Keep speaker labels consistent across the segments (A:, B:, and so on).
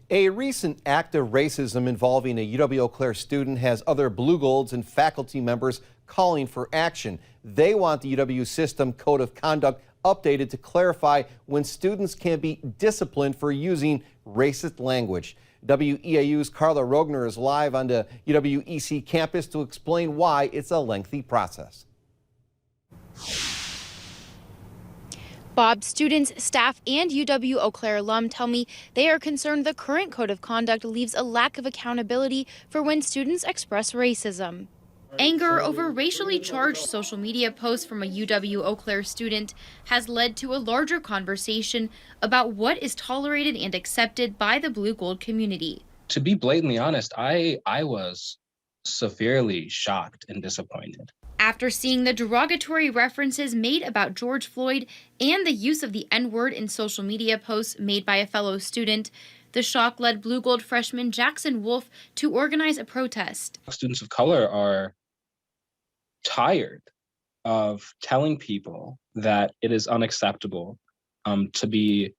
A: A recent act of racism involving a UW-Eau Claire student has other Blue Golds and faculty members calling for action. They want the UW system code of conduct updated to clarify when students can be disciplined for using racist language. WEAU's Carla Rogner is live on the UW-EC campus to explain why it's a lengthy process.
B: Bob, students, staff, and UW-Eau Claire alum tell me they are concerned the current code of conduct leaves a lack of accountability for when students express racism. Anger over racially charged social media posts from a UW-Eau Claire student has led to a larger conversation about what is tolerated and accepted by the Blue Gold community.
C: To be blatantly honest, I was severely shocked and disappointed.
B: After seeing the derogatory references made about George Floyd and the use of the N-word in social media posts made by a fellow student, the shock led Blue Gold freshman Jackson Wolf to organize a protest.
C: Students of color are tired of telling people that it is unacceptable to be,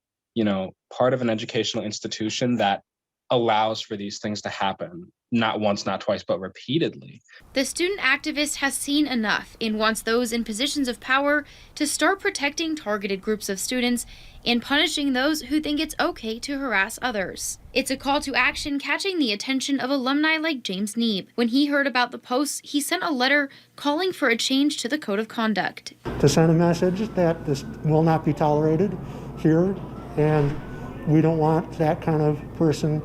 C: part of an educational institution that allows for these things to happen, not once, not twice, but repeatedly.
B: The student activist has seen enough and wants those in positions of power to start protecting targeted groups of students and punishing those who think it's okay to harass others. It's a call to action catching the attention of alumni like James Neeb. When he heard about the posts, he sent a letter calling for a change to the code of conduct.
D: To send a message that this will not be tolerated here, and we don't want that kind of person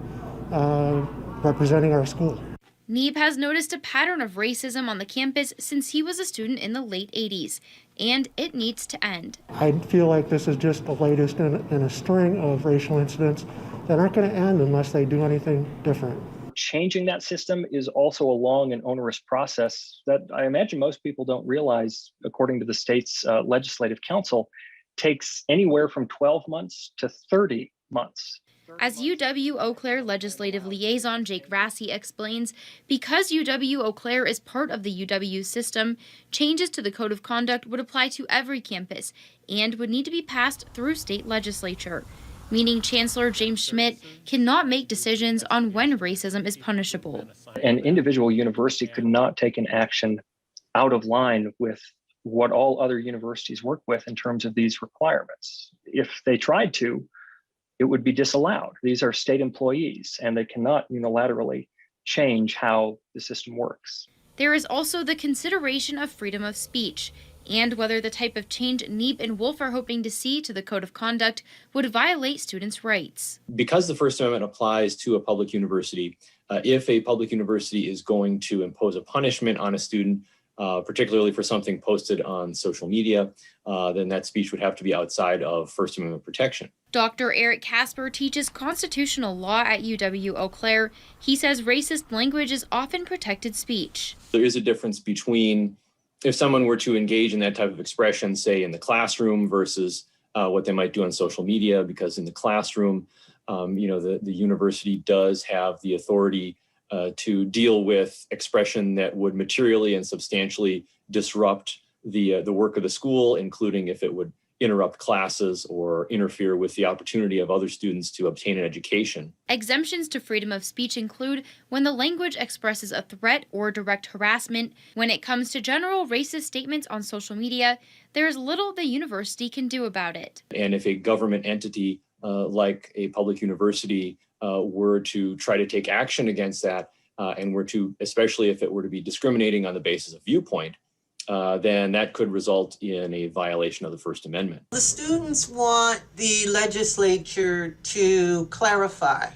D: representing our school.
B: Neeb has noticed a pattern of racism on the campus since he was a student in the late 80s, and it needs to end.
D: I feel like this is just the latest in a string of racial incidents that aren't going to end unless they do anything different.
E: Changing that system is also a long and onerous process that I imagine most people don't realize, according to the state's legislative council, takes anywhere from 12 months to 30 months.
B: As UW-Eau Claire Legislative Liaison Jake Rassi explains, because UW-Eau Claire is part of the UW system, changes to the code of conduct would apply to every campus and would need to be passed through state legislature, meaning Chancellor James Schmidt cannot make decisions on when racism is punishable.
E: An individual university could not take an action out of line with what all other universities work with in terms of these requirements. If they tried to, it would be disallowed. These are state employees, and they cannot unilaterally change how the system works.
B: There is also the consideration of freedom of speech and whether the type of change Neeb and Wolf are hoping to see to the code of conduct would violate students' rights.
F: Because the First Amendment applies to a public university, if a public university is going to impose a punishment on a student, particularly for something posted on social media, then that speech would have to be outside of First Amendment protection.
B: Dr. Eric Casper teaches constitutional law at UW-Eau Claire. He says racist language is often protected speech.
F: There is a difference between if someone were to engage in that type of expression, say in the classroom, versus what they might do on social media, because in the classroom, the university does have the authority to deal with expression that would materially and substantially disrupt the work of the school, including if it would interrupt classes or interfere with the opportunity of other students to obtain an education.
B: Exemptions to freedom of speech include when the language expresses a threat or direct harassment. When it comes to general racist statements on social media, there is little the university can do about it.
F: And if a government entity like a public university were to try to take action against that, and were to, especially if it were to be discriminating on the basis of viewpoint, then that could result in a violation of the First Amendment.
G: The students want the legislature to clarify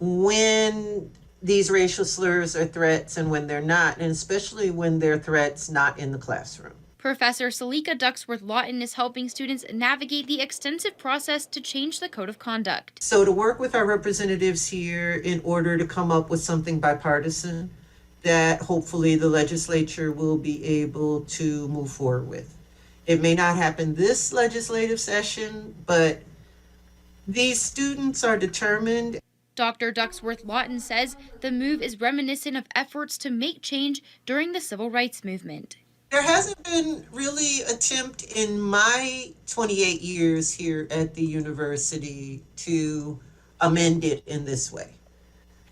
G: when these racial slurs are threats and when they're not, and especially when they're threats not in the classroom.
B: Professor Salika Ducksworth-Lawton is helping students navigate the extensive process to change the code of conduct.
G: So to work with our representatives here in order to come up with something bipartisan that hopefully the legislature will be able to move forward with. It may not happen this legislative session, but these students are determined.
B: Dr. Ducksworth-Lawton says the move is reminiscent of efforts to make change during the civil rights movement.
G: There hasn't been really an attempt in my 28 years here at the university to amend it in this way.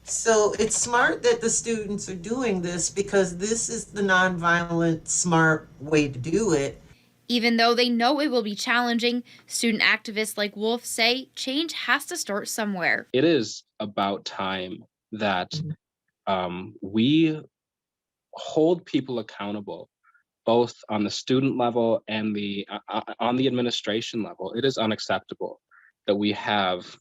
G: So it's smart that the students are doing this because this is the nonviolent, smart way to do it.
B: Even though they know it will be challenging, student activists like Wolf say change has to start somewhere.
C: It is about time that we hold people accountable, both on the student level and on the administration level. It is unacceptable that we have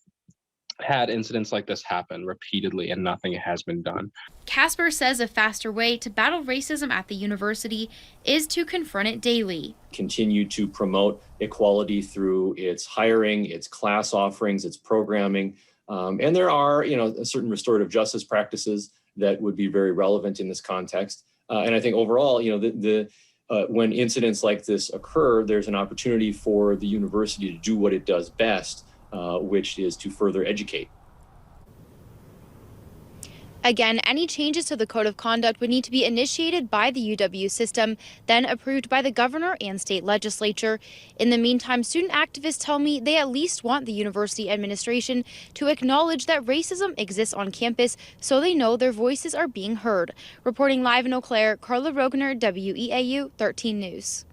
C: had incidents like this happen repeatedly and nothing has been done.
B: Casper says a faster way to battle racism at the university is to confront it daily.
F: Continue to promote equality through its hiring, its class offerings, its programming. And there are, certain restorative justice practices that would be very relevant in this context. And I think overall, when incidents like this occur, there's an opportunity for the university to do what it does best, which is to further educate.
B: Again, any changes to the code of conduct would need to be initiated by the UW system, then approved by the governor and state legislature. In the meantime, student activists tell me they at least want the university administration to acknowledge that racism exists on campus so they know their voices are being heard. Reporting live in Eau Claire, Carla Rogner, WEAU 13 News.